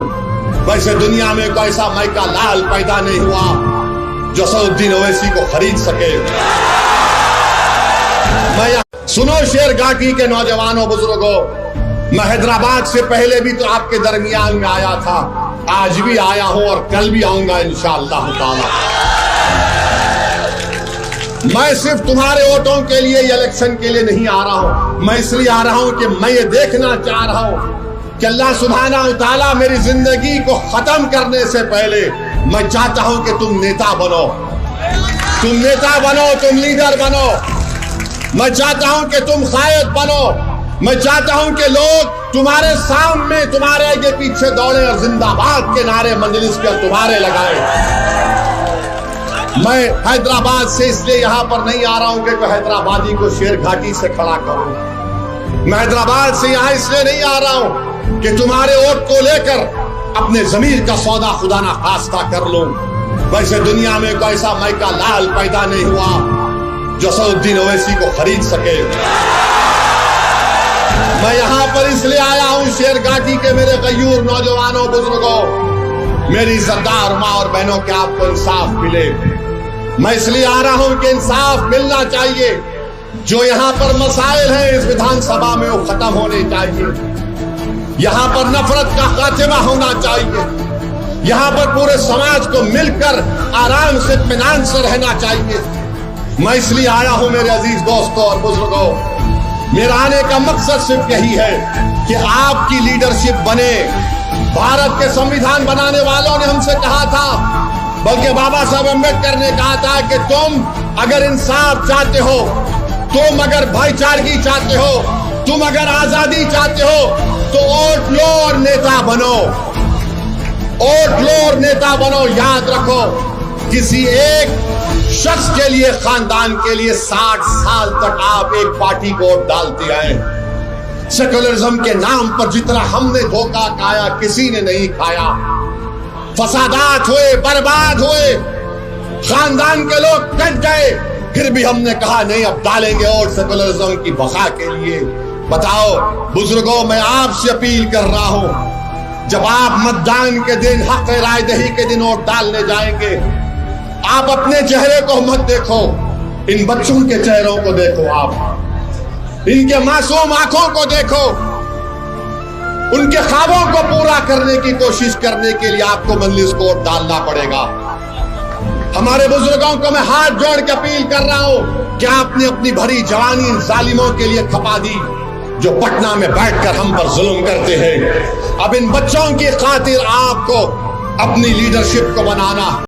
वैसे दुनिया में कोई ऐसा माइका लाल पैदा नहीं हुआ जो सऊद्दीन ओवैसी को खरीद सके। सुनो शेर घाटी के नौजवानों बुजुर्गों, मैं हैदराबाद से पहले भी तो आपके दरमियान में आया था, आज भी आया हूं और कल भी आऊंगा इंशाअल्लाह ताला। मैं सिर्फ तुम्हारे वोटों के लिए इलेक्शन के लिए नहीं आ रहा हूं, मैं इसलिए आ रहा हूं कि मैं ये देखना चाह रहा हूं कि अल्लाह सुब्हानहू तआला मेरी जिंदगी को खत्म करने से पहले मैं चाहता हूं कि तुम नेता बनो, तुम नेता बनो, तुम लीडर बनो। मैं चाहता हूं कि तुम कायद बनो। मैं चाहता हूं कि लोग तुम्हारे सामने तुम्हारे आगे पीछे दौड़े और जिंदाबाद के नारे मजलिस पर तुम्हारे लगाए। मैं हैदराबाद से इसलिए यहां पर नहीं आ रहा हूं कि हैदराबादी को शेर घाटी से खड़ा करूं। मैं हैदराबाद से यहां इसलिए नहीं आ रहा हूं कि तुम्हारे वोट को लेकर अपने जमीर का सौदा खुदा ना खास्ता कर लूं। वैसे दुनिया में कोई ऐसा माइका लाल पैदा नहीं हुआ जो सऊद्दीन ओवैसी को खरीद सके। मैं यहां पर इसलिए आया हूं शेर घाटी के मेरे गयूर नौजवानों बुजुर्गों, मेरी इज्जतदार मां और बहनों के आपको इंसाफ मिले। मैं इसलिए आ रहा हूं कि इंसाफ मिलना चाहिए। जो यहां पर मसाइल हैं इस विधानसभा में वो खत्म होने चाहिए। यहां पर नफरत का खात्मा होना चाहिए। यहां पर पूरे समाज को मिलकर आराम से इत्मीनान से रहना चाहिए। मैं इसलिए आया हूं मेरे अजीज दोस्तों और बुजुर्गों, मेरा आने का मकसद सिर्फ यही है कि आपकी लीडरशिप बने। भारत के संविधान बनाने वालों ने हमसे कहा था, बल्कि बाबा साहब अम्बेडकर ने कहा था कि तुम अगर इंसाफ चाहते हो, तुम अगर भाईचारगी चाहते हो, तुम अगर आजादी चाहते हो तो वोट लो और नेता बनो। वोट लो और नेता बनो। याद रखो, किसी एक शख्स के लिए, खानदान के लिए 60 साल तक आप एक पार्टी को वोट डालते आए। सेकुलरिज्म के नाम पर जितना हमने धोखा खाया किसी ने नहीं खाया। फसादात हुए, बर्बाद हुए, खानदान के लोग कट गए, फिर भी हमने कहा नहीं अब डालेंगे वोट सेकुलरिज्म की बका के लिए। बताओ बुजुर्गों, मैं आपसे अपील कर रहा हूं, जब आप मतदान के दिन, हक राय दही के दिन वोट डालने जाएंगे, आप अपने चेहरे को मत देखो, इन बच्चों के चेहरों को देखो, आप इनके मासूम आंखों को देखो। उनके ख्वाबों को पूरा करने की कोशिश करने के लिए आपको मजलिस को वोट डालना पड़ेगा। हमारे बुजुर्गों को मैं हाथ जोड़ के अपील कर रहा हूं कि आपने अपनी भरी जवानी इन जालिमों के लिए खपा दी जो पटना में बैठकर हम पर जुल्म करते हैं। अब इन बच्चों की खातिर आपको अपनी लीडरशिप को बनाना